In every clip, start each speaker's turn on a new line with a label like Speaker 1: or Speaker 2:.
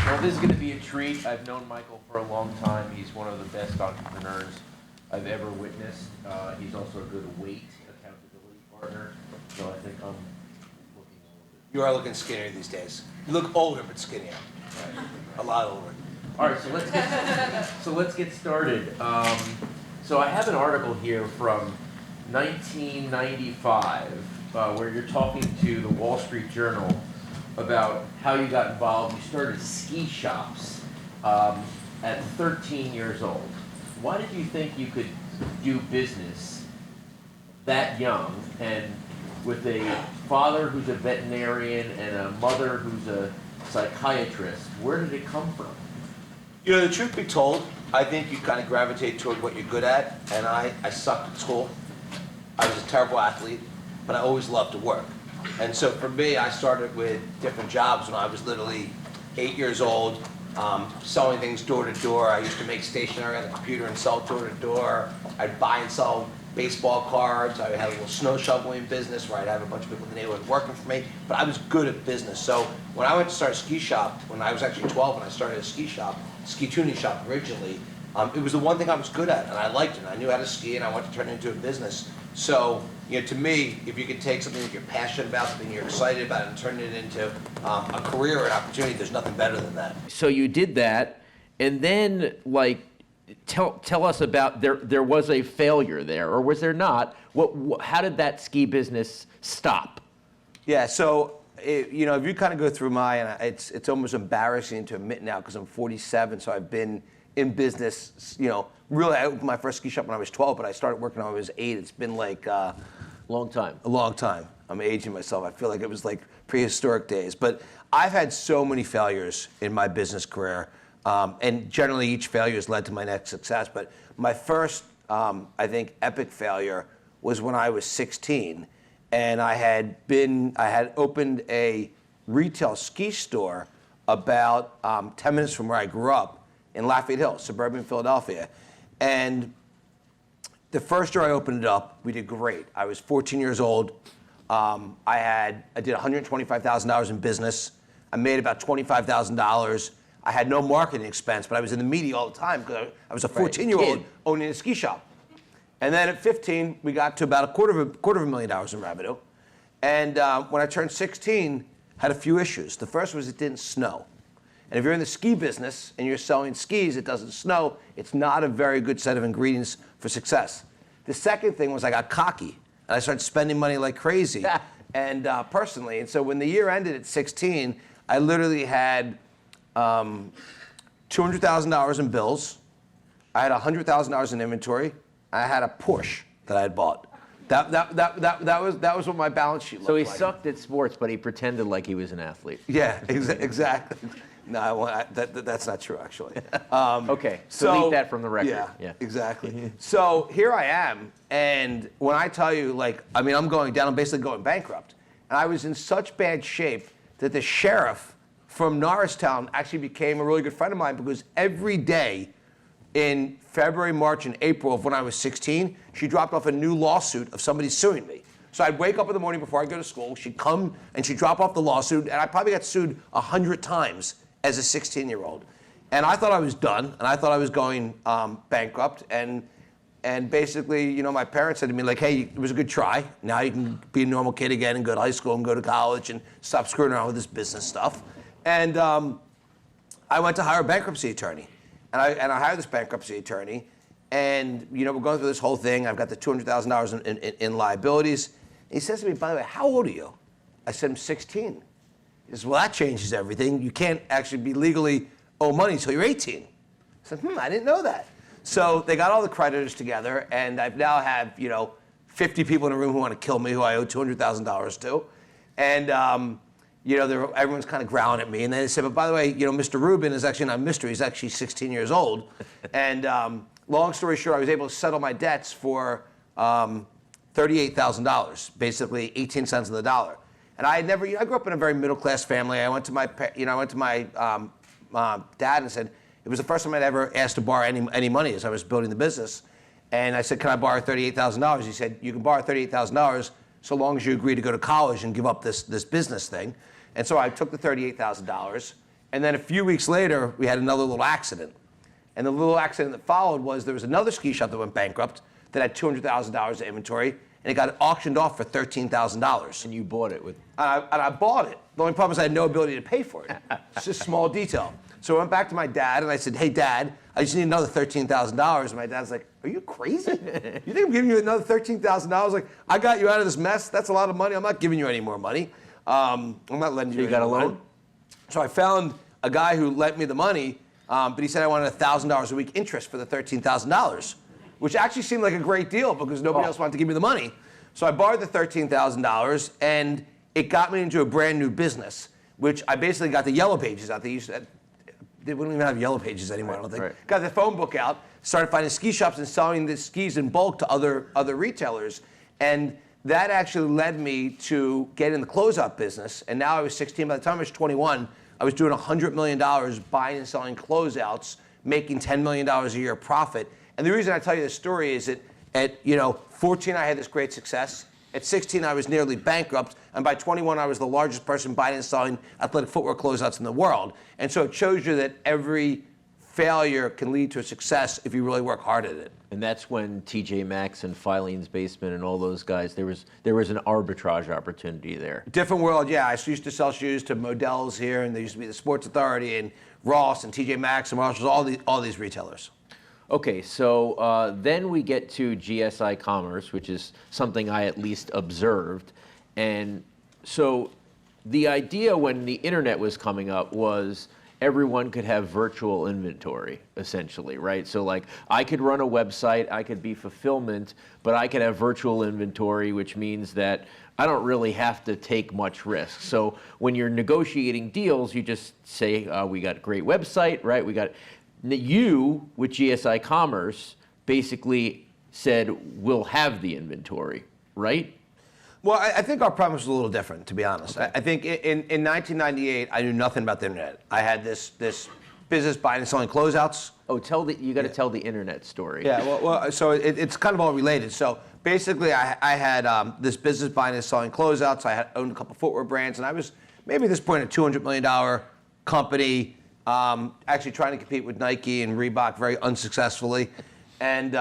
Speaker 1: Well, this is going to be a treat. I've known Michael for a long time. He's one of the best entrepreneurs I've ever witnessed. He's also a good weight accountability partner. So I think I'm looking a little bit.
Speaker 2: You are looking skinnier these days. You look older, but skinnier. Right. A lot older.
Speaker 1: All right, so let's get started. So I have an article here from 1995 where you're talking to the Wall Street Journal about how you got involved. You started ski shops at 13 years old. Why did you think you could do business that young, and with a father who's a veterinarian and a mother who's a psychiatrist? Where did it come from?
Speaker 2: You know, the truth be told, I think you kind of gravitate toward what you're good at, and I sucked at school. I was a terrible athlete, but I always loved to work. And so for me, I started with different jobs when I was literally 8 years old, selling things door to door. I used to make stationery on the computer and sell door to door. I'd buy and sell baseball cards. I had a little snow shoveling business where I'd have a bunch of people in the neighborhood working for me, but I was good at business. So when I went to start a ski shop, when I was actually 12 and I started a ski tuning shop originally, it was the one thing I was good at, and I liked it. I knew how to ski, and I wanted to turn it into a business. So, you know, to me, if you could take something that you're passionate about, something you're excited about, and turn it into a career or an opportunity, there's nothing better than that.
Speaker 1: So you did that, and then, like, tell us about, there was a failure there, or was there not? How did that ski business stop?
Speaker 2: Yeah, so, you know, if you kind of go through it's almost embarrassing to admit now because I'm 47, so I've been in business, you know, really, I opened my first ski shop when I was 12, but I started working when I was 8. It's been like
Speaker 1: Long time.
Speaker 2: a long time. I'm aging myself. I feel like it was like prehistoric days. But I've had so many failures in my business career, and generally each failure has led to my next success. But my first, I think, epic failure was when I was 16, and I had opened a retail ski store about 10 minutes from where I grew up in Lafayette Hill, suburban Philadelphia. And the first year I opened it up, we did great. I was 14 years old. I did $125,000 in business. I made about $25,000. I had no marketing expense, but I was in the media all the time because I was a 14-year-old owning a ski shop. And then at 15, we got to about a quarter of $250,000 in revenue. And when I turned 16, had a few issues. The first was it didn't snow. And if you're in the ski business and you're selling skis, it doesn't snow, it's not a very good set of ingredients for success. The second thing was I got cocky, and I started spending money like crazy, and personally. And so when the year ended at 16, I literally had $200,000 in bills, I had $100,000 in inventory, I had a Porsche that I had bought. That was what my balance sheet looked like.
Speaker 1: So he sucked at sports, but he pretended like he was an athlete.
Speaker 2: Yeah, exactly. No, that's not true, actually.
Speaker 1: Okay, so delete that from the record.
Speaker 2: Yeah, exactly. So here I am, and when I tell you, like, I mean, I'm basically going bankrupt. And I was in such bad shape that the sheriff from Norristown actually became a really good friend of mine, because every day in February, March, and April of when I was 16, she dropped off a new lawsuit of somebody suing me. So I'd wake up in the morning before I go to school, she'd come and she'd drop off the lawsuit, and I probably got sued 100 times as a 16-year-old. And I thought I was done, and I thought I was going bankrupt, and basically, you know, my parents said to me, like, hey, it was a good try. Now you can be a normal kid again and go to high school and go to college and stop screwing around with this business stuff. And I went to hire a bankruptcy attorney. And I hired this bankruptcy attorney, and, you know, we're going through this whole thing. I've got the $200,000 in liabilities. And he says to me, by the way, how old are you? I said, I'm 16. He says, well, that changes everything. You can't actually be legally owe money until you're 18. I said, I didn't know that. So they got all the creditors together, and I now have, you know, 50 people in a room who want to kill me, who I owe $200,000 to. And, you know, everyone's kind of growling at me. And they said, but by the way, you know, Mr. Rubin is actually not Mr. He's actually 16 years old. And long story short, I was able to settle my debts for $38,000, basically 18 cents on the dollar. And I grew up in a very middle-class family. I went to my dad and said, it was the first time I'd ever asked to borrow any money as I was building the business. And I said, can I borrow $38,000? He said, you can borrow $38,000 so long as you agree to go to college and give up this business thing. And so I took the $38,000, And then a few weeks later, we had another little accident. And the little accident that followed was there was another ski shop that went bankrupt that had $200,000 of inventory, and it got auctioned off for $13,000.
Speaker 3: And you bought it with.
Speaker 2: And I bought it. The only problem is I had no ability to pay for it. It's just a small detail. So I went back to my dad and I said, hey, Dad, I just need another $13,000. And my dad's like, are you crazy? You think I'm giving you another $13,000? Like, I got you out of this mess. That's a lot of money. I'm not giving you any more money. I'm not lending you
Speaker 3: So you got a loan?
Speaker 2: So I found a guy who lent me the money, but he said I wanted $1,000 a week interest for the $13,000, which actually seemed like a great deal because nobody else wanted to give me the money. So I borrowed the $13,000, and it got me into a brand new business, which I basically got the yellow pages out. They wouldn't even have yellow pages anymore, I don't think.
Speaker 3: Right.
Speaker 2: Got the phone book out, started finding ski shops and selling the skis in bulk to other retailers. And that actually led me to get in the closeout business. And now I was 16. By the time I was 21, I was doing $100 million buying and selling closeouts, making $10 million a year profit. And the reason I tell you this story is that at 14, I had this great success. At 16, I was nearly bankrupt. And by 21, I was the largest person buying and selling athletic footwear closeouts in the world. And so it shows you that every failure can lead to a success if you really work hard at it.
Speaker 3: And that's when TJ Maxx and Filene's Basement and all those guys, there was an arbitrage opportunity there.
Speaker 2: Different world, yeah. I used to sell shoes to Modell's here, and there used to be the Sports Authority and Ross and TJ Maxx and Marshalls, all these retailers.
Speaker 3: Okay, so then we get to GSI Commerce, which is something I at least observed. And so the idea when the internet was coming up was everyone could have virtual inventory, essentially, right? So like I could run a website, I could be fulfillment, but I could have virtual inventory, which means that I don't really have to take much risk. So when you're negotiating deals, you just say, we got a great website, right? You, with GSI Commerce, basically said, we'll have the inventory, right?
Speaker 2: Well, I think our problem was a little different, to be honest.
Speaker 3: Okay.
Speaker 2: I think in 1998, I knew nothing about the internet. I had this business buying and selling closeouts.
Speaker 3: Oh, you got to tell the internet story.
Speaker 2: Yeah, well so it's kind of all related. So basically, I had this business buying and selling closeouts. I had owned a couple footwear brands, and I was maybe at this point a $200 million company, actually trying to compete with Nike and Reebok very unsuccessfully. And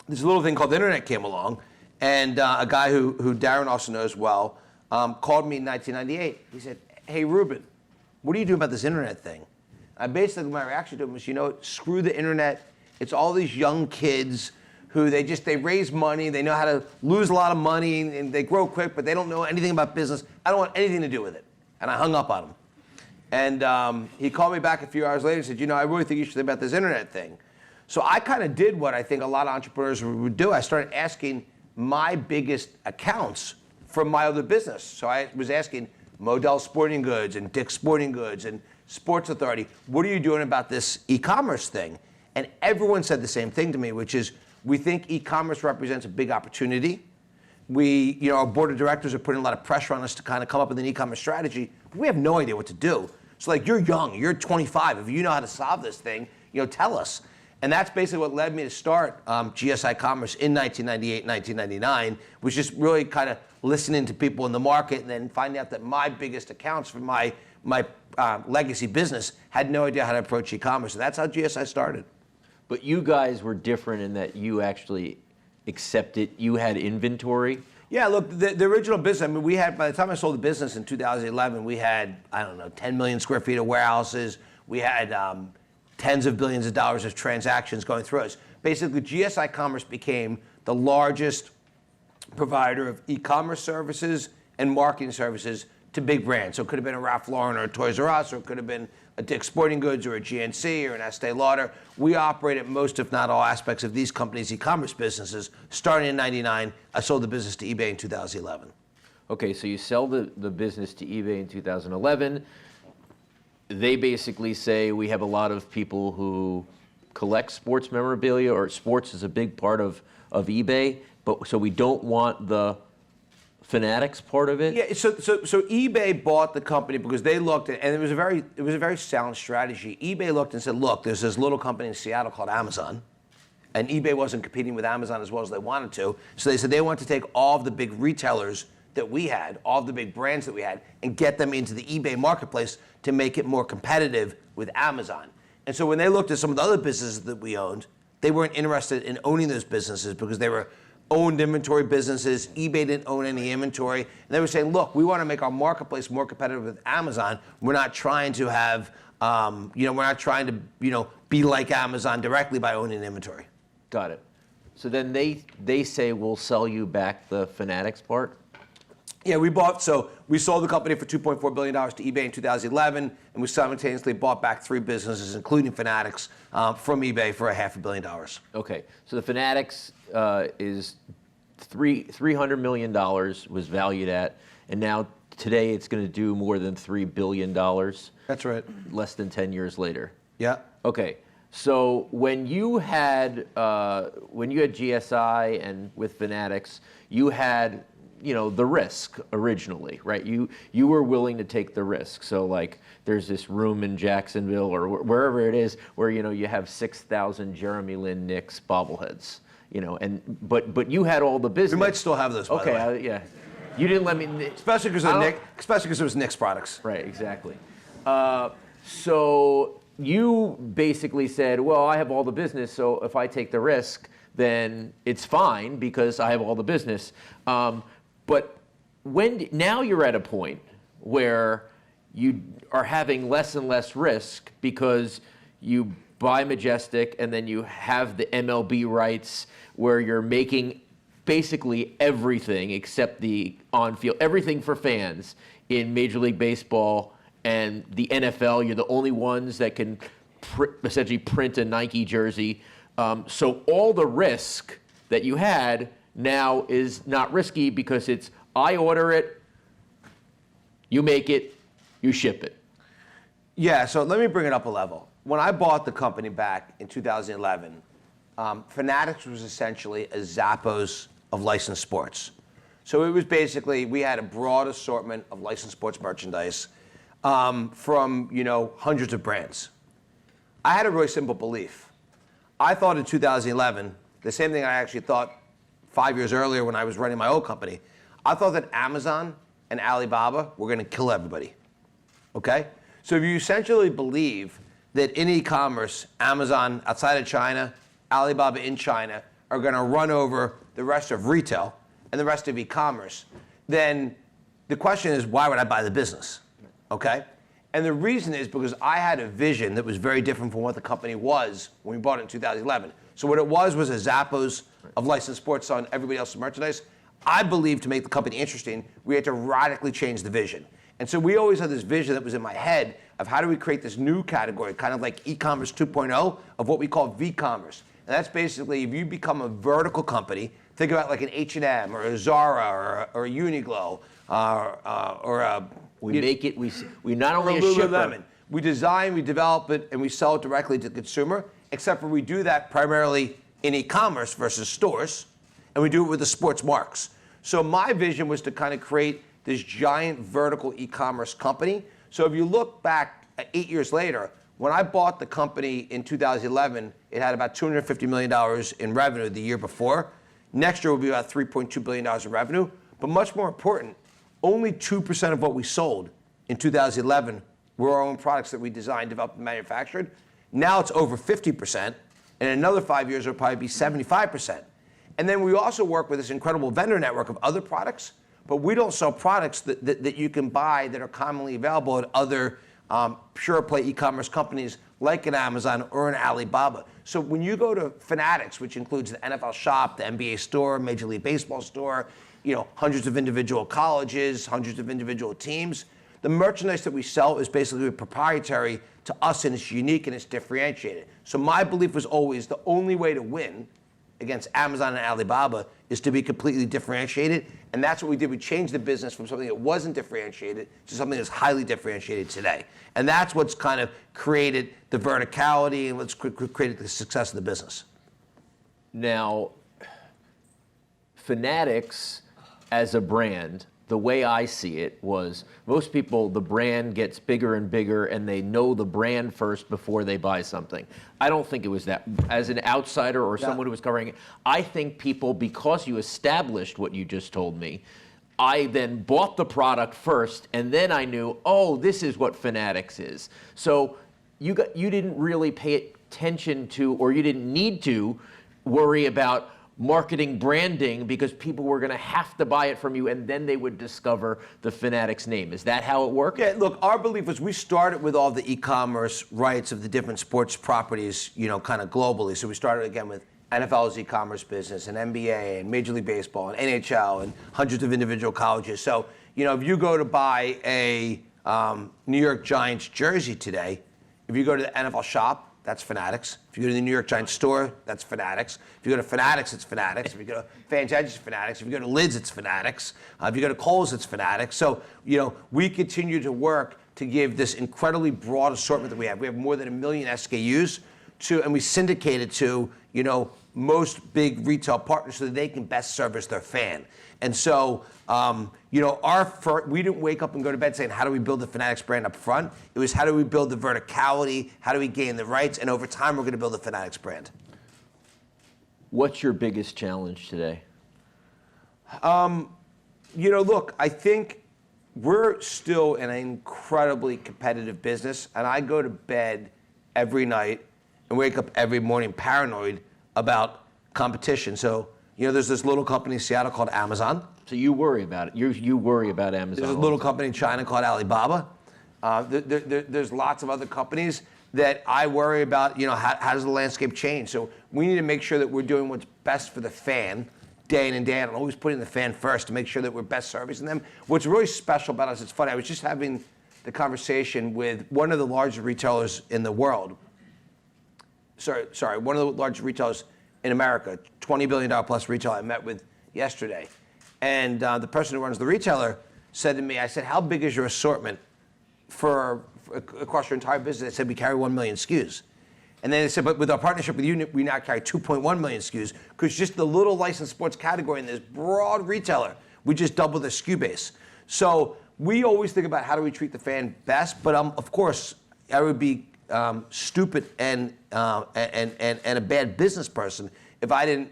Speaker 2: this little thing called the internet came along, and a guy who Darren also knows well called me in 1998. He said, hey, Rubin, what do you do about this internet thing? Basically, my reaction to him was, screw the internet. It's all these young kids who they raise money, they know how to lose a lot of money, and they grow quick, but they don't know anything about business. I don't want anything to do with it. And I hung up on him. And he called me back a few hours later and said, I really think you should think about this internet thing. So I kind of did what I think a lot of entrepreneurs would do. I started asking my biggest accounts from my other business. So I was asking Modell Sporting Goods and Dick's Sporting Goods and Sports Authority, what are you doing about this e-commerce thing? And everyone said the same thing to me, which is, we think e-commerce represents a big opportunity. Our board of directors are putting a lot of pressure on us to kind of come up with an e-commerce strategy, but we have no idea what to do. So you're young, you're 25, if you know how to solve this thing, tell us. And that's basically what led me to start GSI Commerce in 1998, 1999, was just really kind of listening to people in the market and then finding out that my biggest accounts for my legacy business had no idea how to approach e-commerce. And that's how GSI started.
Speaker 3: But you guys were different in that you actually accepted, you had inventory.
Speaker 2: Yeah, look, the original business, we had, by the time I sold the business in 2011, we had, 10 million square feet of warehouses. We had tens of billions of dollars of transactions going through us. Basically, GSI Commerce became the largest provider of e-commerce services and marketing services to big brands. So it could have been a Ralph Lauren or a Toys R Us, or it could have been a Dick's Sporting Goods or a GNC or an Estee Lauder. We operate at most, if not all, aspects of these companies' e-commerce businesses. Starting in 99, I sold the business to eBay in 2011.
Speaker 3: Okay, so you sell the business to eBay in 2011. They basically say we have a lot of people who collect sports memorabilia, or sports is a big part of eBay, but so we don't want the Fanatics part of it?
Speaker 2: Yeah, so eBay bought the company because they looked at, and it was a very sound strategy. eBay looked and said, look, there's this little company in Seattle called Amazon, and eBay wasn't competing with Amazon as well as they wanted to. So they said they want to take all of the big retailers that we had, all the big brands that we had, and get them into the eBay marketplace to make it more competitive with Amazon. And so when they looked at some of the other businesses that we owned, they weren't interested in owning those businesses because they were owned inventory businesses. eBay didn't own any inventory. And they were saying, look, we want to make our marketplace more competitive with Amazon. We're not trying to have, we're not trying to, be like Amazon directly by owning inventory.
Speaker 3: Got it. So then they say we'll sell you back the Fanatics part?
Speaker 2: Yeah, we sold the company for $2.4 billion to eBay in 2011, and we simultaneously bought back 3 businesses, including Fanatics, from eBay for $500 million.
Speaker 3: Okay, so the Fanatics is $300 million was valued at, and now today it's going to do more than $3 billion.
Speaker 2: That's right.
Speaker 3: Less than 10 years later.
Speaker 2: Yeah.
Speaker 3: Okay, so when you had GSI and with Fanatics, you had the risk originally, right? You were willing to take the risk. So like there's this room in Jacksonville or wherever it is where you have 6,000 Jeremy Lin Knicks bobbleheads, but you had all the business.
Speaker 2: We might still have those, by the way.
Speaker 3: Yeah. You didn't let me.
Speaker 2: Especially because it was Knicks products.
Speaker 3: Right, exactly. So you basically said, well, I have all the business, so if I take the risk, then it's fine because I have all the business. But now you're at a point where you are having less and less risk because you buy Majestic and then you have the MLB rights where you're making basically everything except the on-field, everything for fans in Major League Baseball and the NFL. You're the only ones that can essentially print a Nike jersey. So all the risk that you had now is not risky because it's I order it, you make it, you ship it.
Speaker 2: Yeah, so let me bring it up a level. When I bought the company back in 2011, Fanatics was essentially a Zappos of licensed sports. So it was basically, we had a broad assortment of licensed sports merchandise from hundreds of brands. I had a really simple belief. I thought in 2011, the same thing I actually thought 5 years earlier when I was running my old company, I thought that Amazon and Alibaba were going to kill everybody, okay? So if you essentially believe that in e-commerce, Amazon outside of China, Alibaba in China are going to run over the rest of retail and the rest of e-commerce, then the question is, why would I buy the business, okay? And the reason is because I had a vision that was very different from what the company was when we bought it in 2011. So what it was a Zappos of licensed sports on everybody else's merchandise. I believe to make the company interesting, we had to radically change the vision. And so we always had this vision that was in my head of how do we create this new category, kind of like e-commerce 2.0 of what we call v-commerce. And that's basically if you become a vertical company, think about like an H&M or a Zara or a Uniqlo or a...
Speaker 3: We not only a shipper.
Speaker 2: We design, we develop it, and we sell it directly to the consumer, except for we do that primarily in e-commerce versus stores, and we do it with the sports marks. So my vision was to kind of create this giant vertical e-commerce company. So if you look back 8 years later, when I bought the company in 2011, it had about $250 million in revenue the year before. Next year will be about $3.2 billion in revenue. But much more important, only 2% of what we sold in 2011 were our own products that we designed, developed, and manufactured. Now it's over 50%, and in another 5 years it'll probably be 75%. And then we also work with this incredible vendor network of other products, but we don't sell products that you can buy that are commonly available at other pure play e-commerce companies like an Amazon or an Alibaba. So when you go to Fanatics, which includes the NFL shop, the NBA store, Major League Baseball store, hundreds of individual colleges, hundreds of individual teams, the merchandise that we sell is basically proprietary to us, and it's unique and it's differentiated. So my belief was always the only way to win against Amazon and Alibaba is to be completely differentiated, and that's what we did. We changed the business from something that wasn't differentiated to something that's highly differentiated today. And that's what's kind of created the verticality and what's created the success of the business.
Speaker 3: Now, Fanatics as a brand, the way I see it was most people, the brand gets bigger and bigger and they know the brand first before they buy something. I don't think it was that. As an outsider or someone who was covering it, I think people, because you established what you just told me, I then bought the product first, and then I knew, oh, this is what Fanatics is. So you didn't really pay attention to, or you didn't need to worry about marketing, branding, because people were going to have to buy it from you, and then they would discover the Fanatics name. Is that how it worked?
Speaker 2: Yeah, look, our belief was we started with all the e-commerce rights of the different sports properties, kind of globally. So we started again with NFL's e-commerce business and NBA and Major League Baseball and NHL and hundreds of individual colleges. So, if you go to buy a New York Giants jersey today, if you go to the NFL shop, that's Fanatics. If you go to the New York Giants store, that's Fanatics. If you go to Fanatics, it's Fanatics. If you go to Fans Edge, it's Fanatics. If you go to Lids, it's Fanatics. If you go to Kohl's, it's Fanatics. So, we continue to work to give this incredibly broad assortment that we have. We have more than 1 million SKUs and we syndicate it to, most big retail partners so that they can best service their fan. And so, we didn't wake up and go to bed saying, how do we build the Fanatics brand up front? It was, how do we build the verticality? How do we gain the rights? And over time, we're going to build the Fanatics brand.
Speaker 3: What's your biggest challenge today?
Speaker 2: Look, I think we're still in an incredibly competitive business, and I go to bed every night and wake up every morning paranoid about competition. So, there's this little company in Seattle called Amazon.
Speaker 3: So you worry about it. You worry about Amazon.
Speaker 2: There's a little company in China called Alibaba. There's lots of other companies that I worry about, how does the landscape change? So we need to make sure that we're doing what's best for the fan day in and day out, and always putting the fan first to make sure that we're best servicing them. What's really special about us, it's funny, I was just having the conversation with one of the largest retailers in the world. One of the largest retailers in America, $20 billion plus retailer I met with yesterday. And the person who runs the retailer said to me, I said, how big is your assortment for across your entire business? They said, we carry 1 million SKUs. And then they said, but with our partnership with you, we now carry 2.1 million SKUs, because just the little licensed sports category in this broad retailer, we just doubled the SKU base. So we always think about how do we treat the fan best, but of course, I would be stupid and a bad business person if I didn't,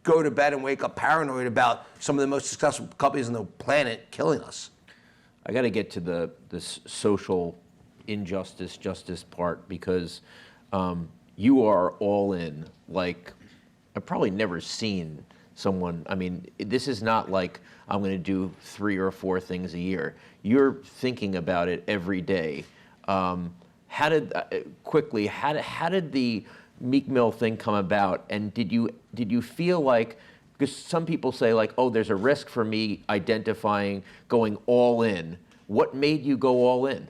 Speaker 2: go to bed and wake up paranoid about some of the most successful companies on the planet killing us.
Speaker 3: I got to get to this social justice part, because you are all in. Like, I've probably never seen someone. I mean, this is not like I'm going to do 3 or 4 things a year. You're thinking about it every day. How did the Meek Mill thing come about? And did you feel like, because some people say like, oh, there's a risk for me identifying going all in. What made you go all in?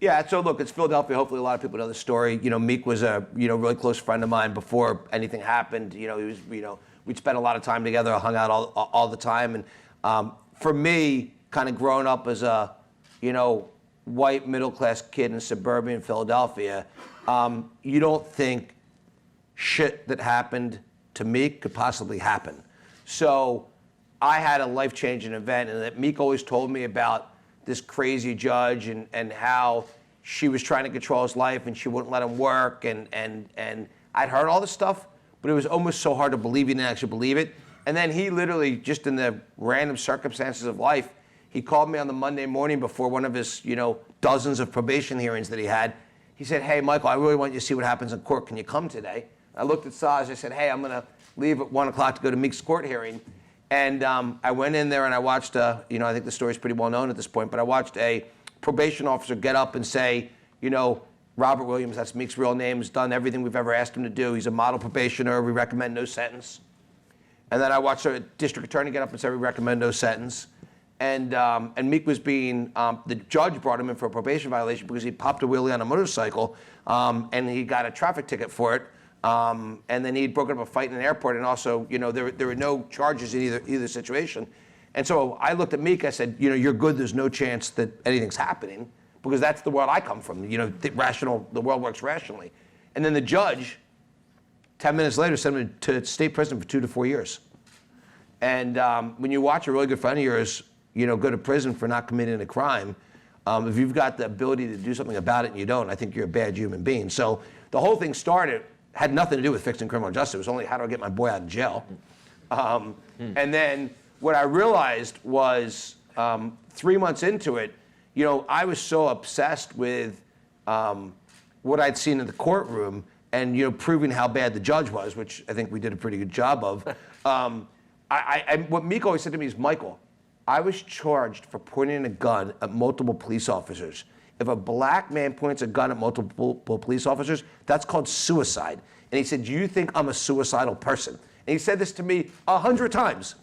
Speaker 2: Yeah, so look, it's Philadelphia. Hopefully a lot of people know the story. Meek was a really close friend of mine before anything happened. He was, we'd spent a lot of time together, hung out all the time. And for me, kind of growing up as a, white middle-class kid in suburban Philadelphia, you don't think shit that happened to Meek could possibly happen. So I had a life-changing event, and that Meek always told me about this crazy judge and how she was trying to control his life and she wouldn't let him work, and I'd heard all this stuff, but it was almost so hard to believe he didn't actually believe it. And then he literally, just in the random circumstances of life, he called me on the Monday morning before one of his, dozens of probation hearings that he had. He said, hey, Michael, I really want you to see what happens in court. Can you come today? I looked at Saj. I said, hey, I'm going to leave at 1 o'clock to go to Meek's court hearing. And I went in there and I watched, I think the story's pretty well known at this point, but I watched a probation officer get up and say, Robert Williams, that's Meek's real name, has done everything we've ever asked him to do. He's a model probationer. We recommend no sentence. And then I watched a district attorney get up and say, we recommend no sentence. And Meek was the judge brought him in for a probation violation because he popped a wheelie on a motorcycle, and he got a traffic ticket for it. And then he'd broken up a fight in an airport, and also, there were no charges in either situation. And so I looked at Meek, I said, you're good, there's no chance that anything's happening, because that's the world I come from. The world works rationally. And then the judge, 10 minutes later, sent him to state prison for 2 to 4 years. And when you watch a really good friend of yours, go to prison for not committing a crime, if you've got the ability to do something about it and you don't, I think you're a bad human being. So the whole thing had nothing to do with fixing criminal justice. It was only, how do I get my boy out of jail? And then what I realized was 3 months into it, I was so obsessed with what I'd seen in the courtroom and proving how bad the judge was, which I think we did a pretty good job of. What Meek always said to me is, Michael, I was charged for pointing a gun at multiple police officers. If a black man points a gun at multiple police officers, that's called suicide. And he said, do you think I'm a suicidal person? And he said this to me 100 times.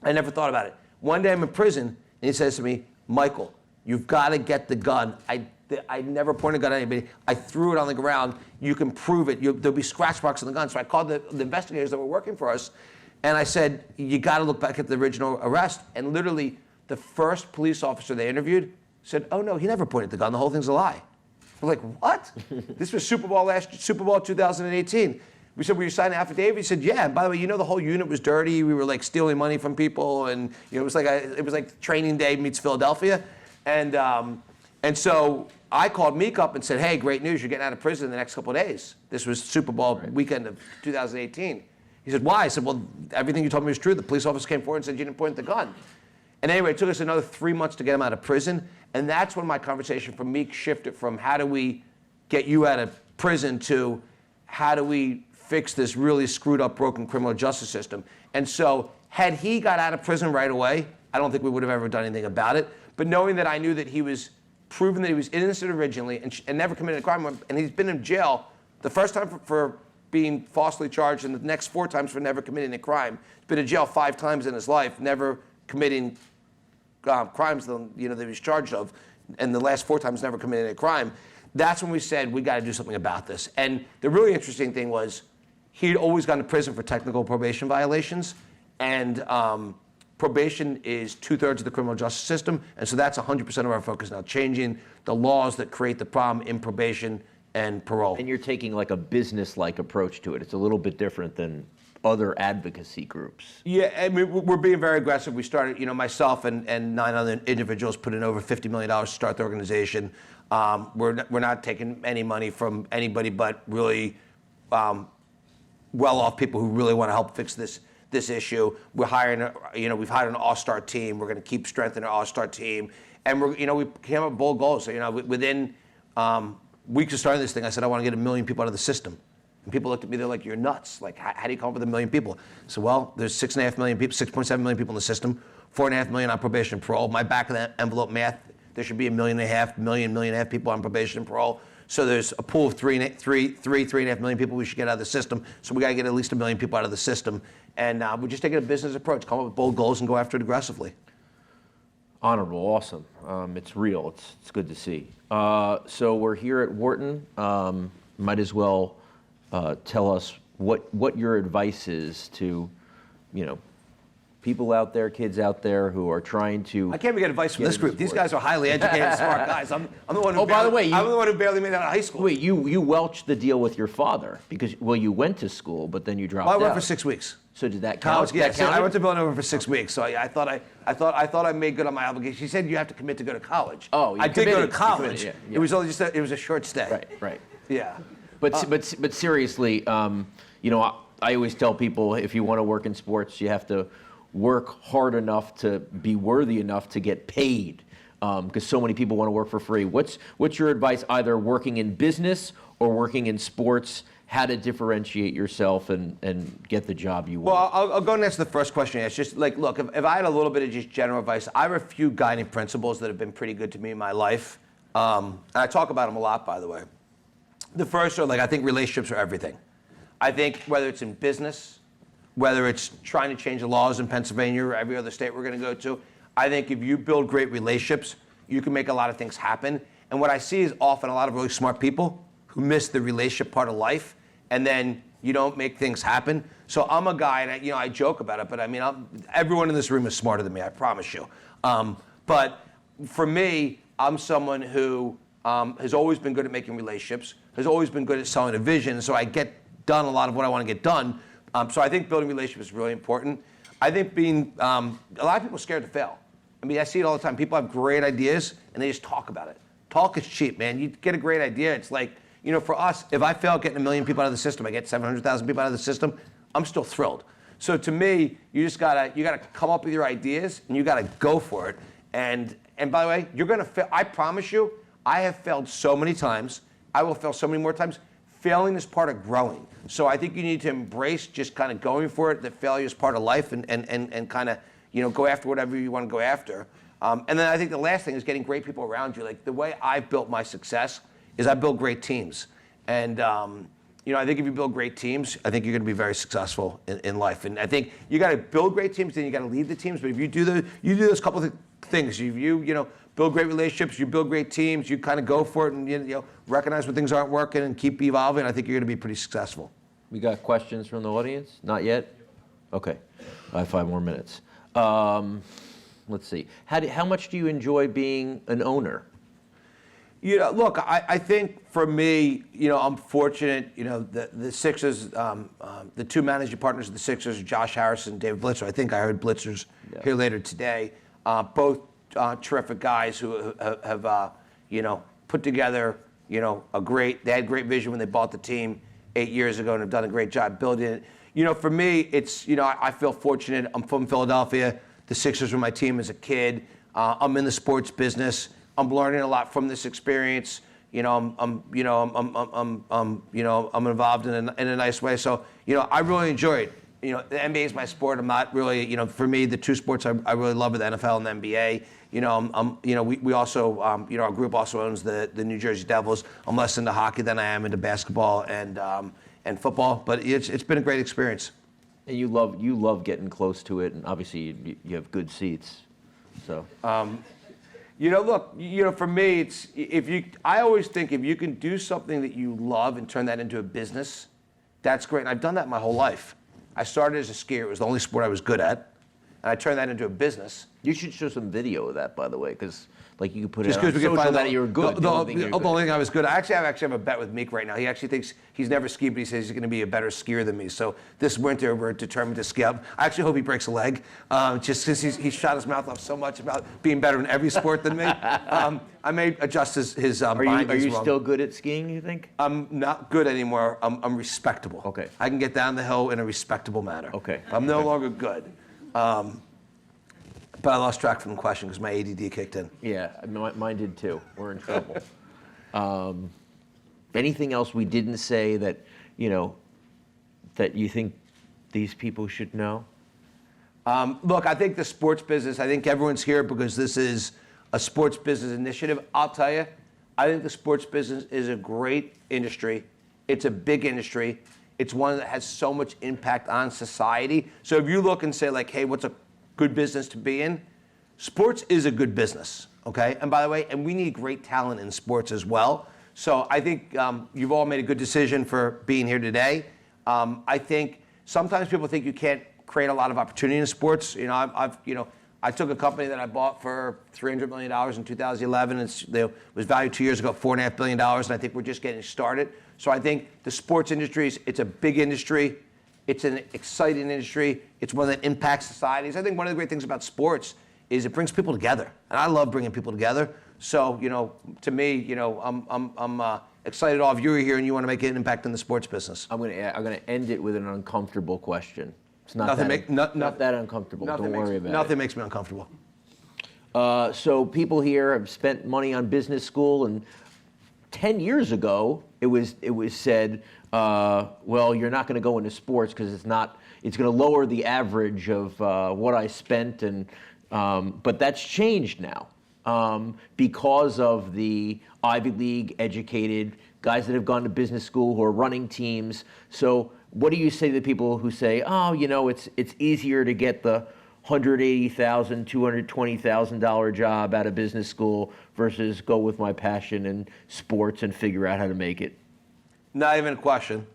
Speaker 2: I never thought about it. One day I'm in prison, and he says to me, Michael, you've got to get the gun. I never pointed a gun at anybody. I threw it on the ground. You can prove it. There'll be scratch marks on the gun. So I called the investigators that were working for us, and I said, you got to look back at the original arrest. And literally, the first police officer they interviewed said, oh, no, he never pointed the gun. The whole thing's a lie. We're like, what? This was Super Bowl 2018. We said, will you sign an affidavit? He said, yeah. And by the way, the whole unit was dirty. We were like stealing money from people, and it was like training day meets Philadelphia, and so I called Meek up and said, hey, great news, you're getting out of prison in the next couple of days. This was Super Bowl weekend of 2018. He said, why? I said, well, everything you told me was true. The police officer came forward and said you didn't point the gun. And anyway, it took us another 3 months to get him out of prison, and that's when my conversation from Meek shifted from how do we get you out of prison to how do we fix this really screwed up, broken criminal justice system. And so had he got out of prison right away, I don't think we would have ever done anything about it. But knowing that I knew that he was proven that he was innocent originally and never committed a crime, and he's been in jail the first time for being falsely charged and the next 4 times for never committing a crime. He's been in jail 5 times in his life, never committing crimes that he was charged of, and the last 4 times never committed a crime. That's when we said, we got to do something about this. And the really interesting thing was, he'd always gone to prison for technical probation violations, and probation is 2/3 of the criminal justice system, and so that's 100% of our focus now, changing the laws that create the problem in probation and parole.
Speaker 3: And you're taking like a business-like approach to it. It's a little bit different than other advocacy groups.
Speaker 2: Yeah, I mean, we're being very aggressive. We started, myself and 9 other individuals put in over $50 million to start the organization. We're not taking any money from anybody but really well-off people who really want to help fix this issue. We're hiring, we've hired an all-star team. We're going to keep strengthening our all-star team, and we came up with bold goals. So, within weeks of starting this thing, I said I want to get 1 million people out of the system, and people looked at me. They're like, "You're nuts! Like, how do you come up with 1 million people?" So, well, there's 6.5 million people, 6.7 million people in the system, 4.5 million on probation and parole. My back of the envelope math, there should be 1.5 million people on probation and parole. So there's a pool of 3.5 million people we should get out of the system. So we got to get at least 1 million people out of the system. And we're just taking a business approach, come up with bold goals and go after it aggressively.
Speaker 3: Honorable, awesome. It's real. It's good to see. So we're here at Wharton. Might as well tell us what your advice is to, people out there, kids out there who are trying to.
Speaker 2: I can't even get advice from this group. These guys are highly educated, smart guys. I'm the one who.
Speaker 3: By the way,
Speaker 2: I'm the one who barely made it out of high school.
Speaker 3: Wait, you welched the deal with your father because you went to school, but then you dropped out.
Speaker 2: I went for 6 weeks.
Speaker 3: So did that
Speaker 2: College?
Speaker 3: count?
Speaker 2: Yeah, I went to Villanova for 6 weeks. So I thought I made good on my obligation. She said you have to commit to go to college.
Speaker 3: Oh, you
Speaker 2: I did go to
Speaker 3: committed.
Speaker 2: college.
Speaker 3: Yeah.
Speaker 2: It was only it was a short stay.
Speaker 3: Right.
Speaker 2: Yeah.
Speaker 3: But seriously, I always tell people if you want to work in sports, you have to work hard enough to be worthy enough to get paid, because so many people want to work for free. What's your advice, either working in business or working in sports, how to differentiate yourself and get the job you want?
Speaker 2: Well, I'll go and answer the first question. It's just like, look, if I had a little bit of just general advice, I have a few guiding principles that have been pretty good to me in my life. And I talk about them a lot, by the way. The first are I think relationships are everything. I think whether it's in business, whether it's trying to change the laws in Pennsylvania or every other state we're going to go to, I think if you build great relationships, you can make a lot of things happen. And what I see is often a lot of really smart people who miss the relationship part of life, and then you don't make things happen. So I'm a guy, and I joke about it, but I mean, everyone in this room is smarter than me, I promise you. But for me, I'm someone who has always been good at making relationships, has always been good at selling a vision, so I get done a lot of what I want to get done. So I think building relationships is really important. I think a lot of people are scared to fail. I mean, I see it all the time. People have great ideas, and they just talk about it. Talk is cheap, man. You get a great idea. It's like, for us, if I fail getting 1 million people out of the system, I get 700,000 people out of the system, I'm still thrilled. So to me, you gotta come up with your ideas and you gotta go for it. And by the way, you're gonna fail. I promise you, I have failed so many times. I will fail so many more times. Failing is part of growing. So I think you need to embrace just kind of going for it, that failure is part of life, and kind of, go after whatever you want to go after. And then I think the last thing is getting great people around you. Like the way I've built my success is I build great teams. And I think if you build great teams, I think you're going to be very successful in life. And I think you got to build great teams, then you got to lead the teams. But if you do those couple of things, you build great relationships, you build great teams, you kind of go for it, and recognize when things aren't working and keep evolving. I think you're going to be pretty successful.
Speaker 3: We got questions from the audience? Not yet? Okay. I have 5 more minutes. Let's see. How much do you enjoy being an owner?
Speaker 2: Look, I think for me, I'm fortunate. The Sixers, the 2 managing partners of the Sixers, Josh Harris and David Blitzer. I think I heard Blitzer's here later today. Both terrific guys who have put together, they had great vision when they bought the team 8 years ago and have done a great job building it. For me, it's, I feel fortunate. I'm from Philadelphia. The Sixers were my team as a kid. I'm in the sports business. I'm learning a lot from this experience. I'm involved in a nice way. So, I really enjoy it. The NBA is my sport. I'm not really, for me, the 2 sports I really love are the NFL and the NBA. We also, our group also owns the New Jersey Devils. I'm less into hockey than I am into basketball and football, but it's been a great experience.
Speaker 3: And you love getting close to it, and obviously you have good seats. So.
Speaker 2: Look, for me, it's I always think if you can do something that you love and turn that into a business, that's great. And I've done that my whole life. I started as a skier. It was the only sport I was good at. And I turned that into a business.
Speaker 3: You should show some video of that, by the way, because you could put
Speaker 2: Just
Speaker 3: it on social
Speaker 2: find
Speaker 3: that you were good.
Speaker 2: The only thing I was good at. I actually have a bet with Meek right now. He actually thinks he's never skied, but he says he's going to be a better skier than me. So this winter, we're determined to ski up. I actually hope he breaks a leg, just because he shot his mouth off so much about being better in every sport than me. I may adjust his bindings.
Speaker 3: Are you
Speaker 2: wrong.
Speaker 3: still good at skiing, you think?
Speaker 2: I'm not good anymore. I'm respectable.
Speaker 3: Okay.
Speaker 2: I can get down the hill in a respectable manner.
Speaker 3: Okay.
Speaker 2: I'm no longer good. But I lost track from the question because my ADD kicked in.
Speaker 3: Yeah, mine did too. We're in trouble. Anything else we didn't say that that you think these people should know?
Speaker 2: Look, I think the sports business. I think everyone's here because this is a sports business initiative. I'll tell you, I think the sports business is a great industry. It's a big industry. It's one that has so much impact on society. So if you look and say like, hey, what's a good business to be in? Sports is a good business, okay? And by the way, and we need great talent in sports as well. So I think you've all made a good decision for being here today. I think sometimes people think you can't create a lot of opportunity in sports. I took a company that I bought for $300 million in 2011. It was valued 2 years ago at $4.5 billion, and I think we're just getting started. So I think the sports industry, it's a big industry. It's an exciting industry. It's one that impacts societies. I think one of the great things about sports is it brings people together, and I love bringing people together. So, to me, I'm excited all of you are here, and you want to make an impact in the sports business.
Speaker 3: I'm gonna end it with an uncomfortable question. It's not
Speaker 2: not
Speaker 3: that uncomfortable. Don't worry about it.
Speaker 2: Nothing makes me uncomfortable.
Speaker 3: So people here have spent money on business school, and 10 years ago, it was said, well, you're not going to go into sports because it's going to lower the average of what I spent, but that's changed now because of the Ivy League educated guys that have gone to business school who are running teams. So what do you say to people who say, oh, it's easier to get the $180,000, $220,000 job out of business school versus go with my passion in sports and figure out how to make it?
Speaker 2: Not even a question.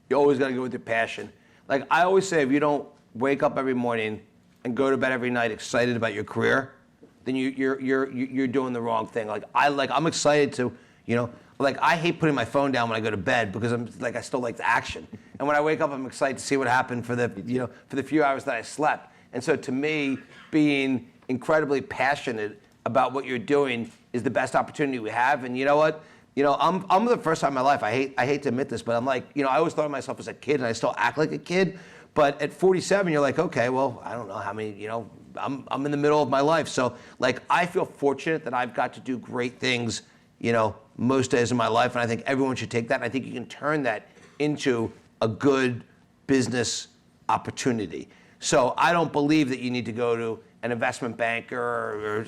Speaker 2: You always got to go with your passion. Like I always say, if you don't wake up every morning and go to bed every night excited about your career, then you're doing the wrong thing. I'm excited to, I hate putting my phone down when I go to bed because I still like the action. And when I wake up, I'm excited to see what happened for the few hours that I slept. And so to me, being incredibly passionate about what you're doing is the best opportunity we have. And you know what? I'm the first time in my life, I hate to admit this, but I'm I always thought of myself as a kid, and I still act like a kid. But at 47, you're like, okay, well, I don't know how many, I'm in the middle of my life. So like, I feel fortunate that I've got to do great things, most days of my life. And I think everyone should take that. And I think you can turn that into a good business opportunity. So I don't believe that you need to go to an investment banker or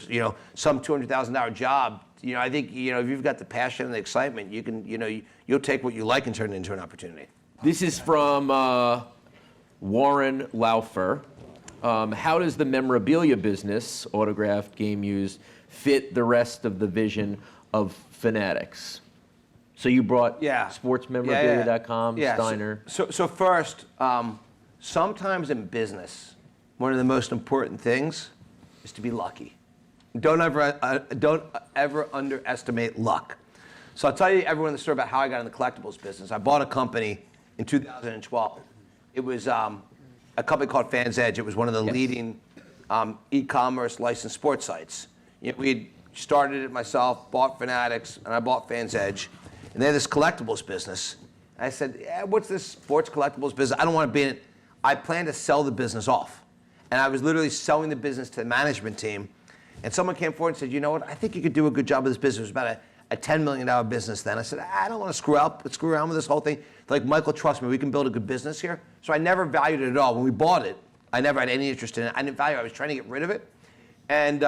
Speaker 2: some $200,000 job. I think, if you've got the passion and the excitement, you can, you'll take what you like and turn it into an opportunity.
Speaker 3: This is from Warren Laufer. How does the memorabilia business, autographed, game used, fit the rest of the vision of Fanatics? So you brought sportsmemorabilia.com, Steiner.
Speaker 2: So first, sometimes in business, one of the most important things is to be lucky. Don't ever underestimate luck. So I'll tell you everyone the story about how I got in the collectibles business. I bought a company in 2012. It was a company called Fans Edge. It was one of the leading e-commerce licensed sports sites. We started it myself, bought Fanatics, and I bought Fans Edge. And they had this collectibles business. I said, what's this sports collectibles business? I don't want to be in it. I plan to sell the business off. And I was literally selling the business to the management team. And someone came forward and said, you know what, I think you could do a good job of this business. It was about a $10 million business then. I said, I don't want to screw around with this whole thing. They're like, Michael, trust me, we can build a good business here. So I never valued it at all. When we bought it, I never had any interest in it. I didn't value it. I was trying to get rid of it. And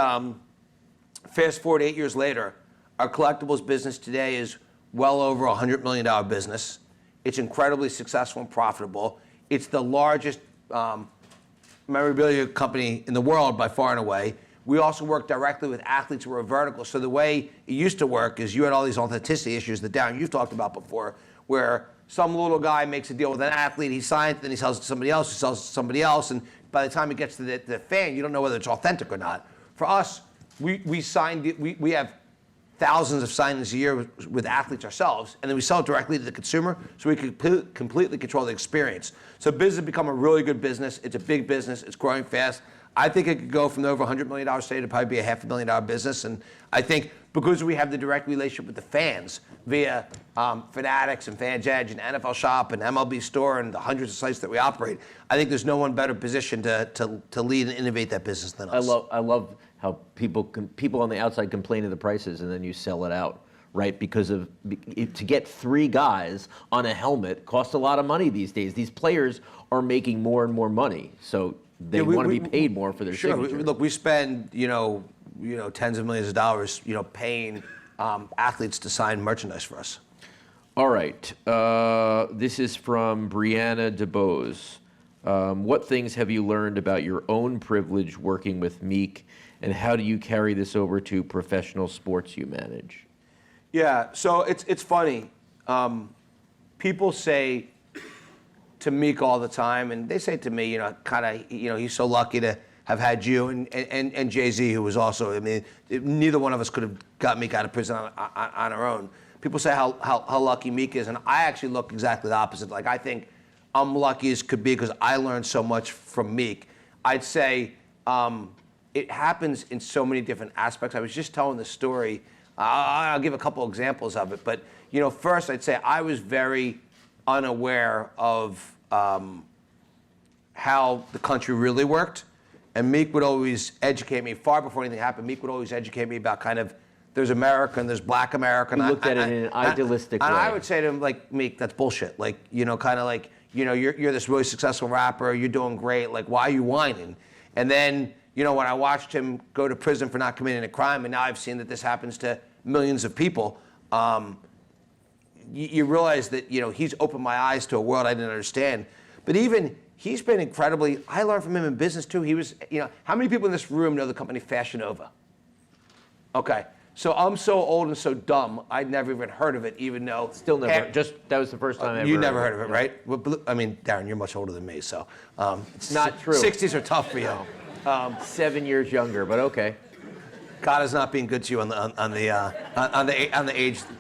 Speaker 2: fast forward 8 years later, our collectibles business today is well over a $100 million business. It's incredibly successful and profitable. It's the largest memorabilia company in the world by far and away. We also work directly with athletes who are vertical. So the way it used to work is you had all these authenticity issues that Darren, you've talked about before, where some little guy makes a deal with an athlete, he signs it, then he sells it to somebody else, who sells it to somebody else, and by the time it gets to the fan, you don't know whether it's authentic or not. For us, we signed it, we have thousands of signings a year with athletes ourselves, and then we sell it directly to the consumer, so we can completely control the experience. So business has become a really good business. It's a big business. It's growing fast. I think it could go from over $100 million today to probably be a $500,000 business. And I think because we have the direct relationship with the fans via Fanatics and Fans Edge and NFL Shop and MLB Store and the hundreds of sites that we operate, I think there's no one better positioned to lead and innovate that business than us.
Speaker 3: I love how people on the outside complain of the prices and then you sell it out, right? Because to get 3 guys on a helmet costs a lot of money these days. These players are making more and more money, so they want to be paid more for their signature.
Speaker 2: Look, we spend tens of millions of dollars paying athletes to sign merchandise for us.
Speaker 3: All right, this is from Brianna DeBose. What things have you learned about your own privilege working with Meek, and how do you carry this over to professional sports you manage?
Speaker 2: Yeah, so it's funny. People say to Meek all the time, and they say to me, he's so lucky to have had you and Jay-Z, who was also, neither one of us could have got Meek out of prison on our own. People say how lucky Meek is, and I actually look exactly the opposite. Like, I think I'm lucky as could be because I learned so much from Meek. I'd say it happens in so many different aspects. I was just telling the story. I'll give a couple examples of it, but first I'd say I was very unaware of how the country really worked, and Meek would always educate me far before anything happened. Meek would always educate me about kind of there's America and there's Black America.
Speaker 3: You looked at it in an idealistic way.
Speaker 2: And I would say to him, like, Meek, that's bullshit. Like, kind of like, you're this really successful rapper, you're doing great. Like, why are you whining? And then, when I watched him go to prison for not committing a crime, and now I've seen that this happens to millions of people, you realize that, he's opened my eyes to a world I didn't understand. But even he's been incredibly, I learned from him in business too. He was, how many people in this room know the company Fashion Nova? Okay. So I'm so old and so dumb, I'd never even heard of it, even though...
Speaker 3: Still never, that was the first time I ever
Speaker 2: You never heard of it, right? Well, Darren, you're much older than me, so...
Speaker 3: It's not true.
Speaker 2: 60s are tough for you.
Speaker 3: 7 years younger, but okay.
Speaker 2: God is not being good to you on the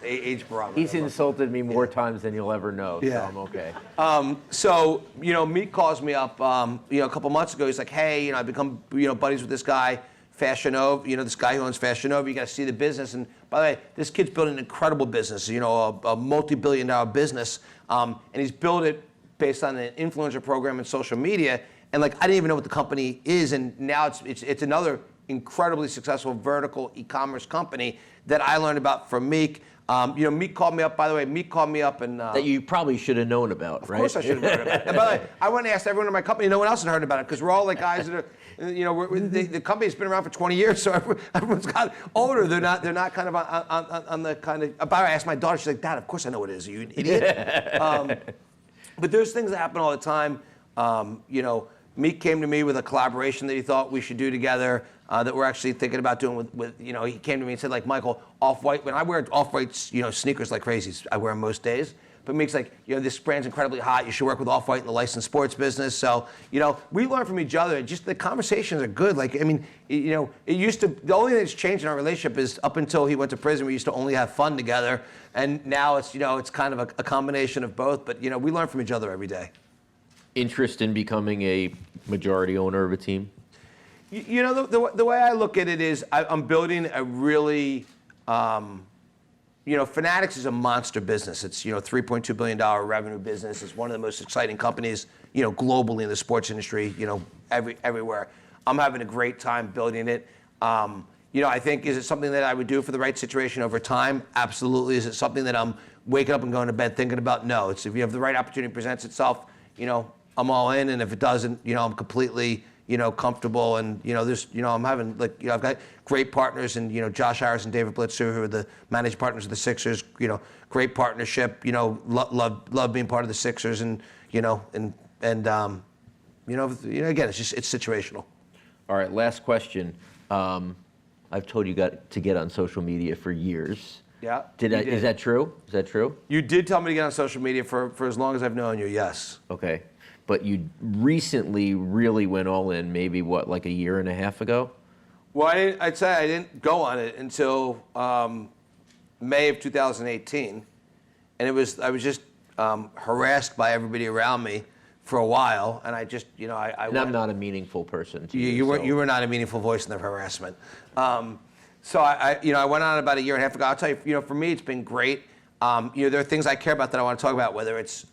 Speaker 2: age barometer.
Speaker 3: He's insulted me more times than you'll ever know, so I'm okay.
Speaker 2: So Meek calls me up, a couple months ago. He's like, hey, I've become, buddies with this guy, Fashion Nova, this guy who owns Fashion Nova. You got to see the business. And by the way, this kid's building an incredible business, a multi-billion-dollar business, and he's built it based on an influencer program in social media, and like I didn't even know what the company is, and now it's another incredibly successful vertical e-commerce company that I learned about from Meek. Meek called me up, by the way. Meek called me up and
Speaker 3: That you probably should have known about, right?
Speaker 2: of course I should have heard about it. And by the way, I went and asked everyone in my company. No one else had heard about it because we're all like guys that are, the company's been around for 20 years, so everyone's got older. They're not kind of on the kind of. About I asked my daughter, she's like, Dad, of course I know what it is. Are you an idiot? But there's things that happen all the time. Meek came to me with a collaboration that he thought we should do together. That we're actually thinking about doing with he came to me and said, like, Michael, Off-White, when I wear Off-White, sneakers like crazy, I wear them most days. But Meek's like, this brand's incredibly hot. You should work with Off-White in the licensed sports business. So, we learn from each other. Just the conversations are good. Like, I mean, it used to, the only thing that's changed in our relationship is up until he went to prison, we used to only have fun together. And now it's, it's kind of a combination of both. But, we learn from each other every day.
Speaker 3: Interest in becoming a majority owner of a team?
Speaker 2: The way I look at it is I'm building a really, Fanatics is a monster business. It's, $3.2 billion revenue business. It's one of the most exciting companies, globally in the sports industry, everywhere. I'm having a great time building it. I think, is it something that I would do for the right situation over time? Absolutely. Is it something that I'm waking up and going to bed thinking about? No. It's if you have the right opportunity presents itself, I'm all in. And if it doesn't, I'm completely, comfortable, and I'm having I've got great partners, and Josh Harris and David Blitzer, who are the managing partners of the Sixers. Great partnership. Love being part of the Sixers, and again, it's situational.
Speaker 3: All right, last question. I've told you got to get on social media for years.
Speaker 2: Yeah.
Speaker 3: Is that true? Is that true?
Speaker 2: You did tell me to get on social media for as long as I've known you. Yes.
Speaker 3: Okay. But you recently really went all in, maybe like a year and a half ago?
Speaker 2: Well, I'd say I didn't go on it until May of 2018. And I was just harassed by everybody around me for a while. And I just,
Speaker 3: I'm not a meaningful person to you.
Speaker 2: You were not a meaningful voice in the harassment. So I went on about a year and a half ago. I'll tell you, for me, it's been great. There are things I care about that I want to talk about, whether it's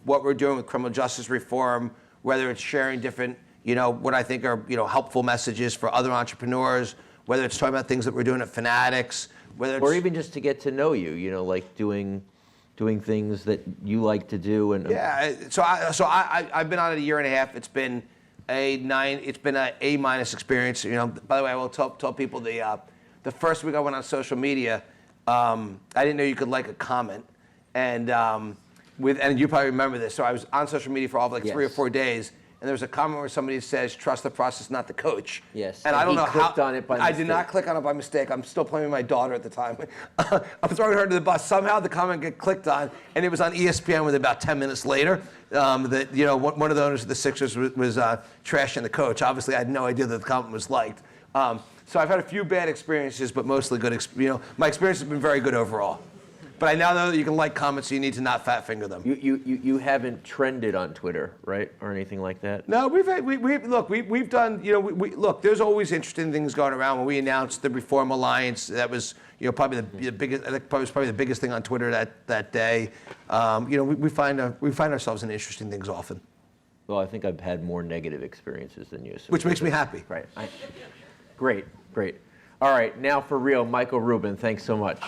Speaker 2: what we're doing with criminal justice reform, whether it's sharing different, what I think are, helpful messages for other entrepreneurs, whether it's talking about things that we're doing at Fanatics, whether it's...
Speaker 3: Or even just to get to know you, like doing things that you like to do. And
Speaker 2: Yeah, so I've been on it a year and a half. It's been an A- experience. By the way, I will tell people the first week I went on social media, I didn't know you could like a comment. And and you probably remember this. So I was on social media for all of 3 or 4 days, and there was a comment where somebody says, "Trust the process, not the coach."
Speaker 3: Yes.
Speaker 2: And I don't know how.
Speaker 3: Clicked on it by
Speaker 2: I
Speaker 3: mistake.
Speaker 2: did not click on it by mistake. I'm still playing with my daughter at the time. I'm throwing her to the bus. Somehow the comment got clicked on, and it was on ESPN with about 10 minutes later. That one of the owners of the Sixers was trashing the coach. Obviously, I had no idea that the comment was liked. So I've had a few bad experiences, but mostly good. My experience has been very good overall. But I now know that you can like comments, so you need to not fat finger them.
Speaker 3: You haven't trended on Twitter, right, or anything like that?
Speaker 2: No, we've done. Look. There's always interesting things going around. When we announced the Reform Alliance, that was probably the biggest. I think probably the biggest thing on Twitter that day. We find ourselves in interesting things often.
Speaker 3: Well, I think I've had more negative experiences than you. So
Speaker 2: which makes me happy.
Speaker 3: Right. Great. All right, now for real, Michael Rubin. Thanks so much.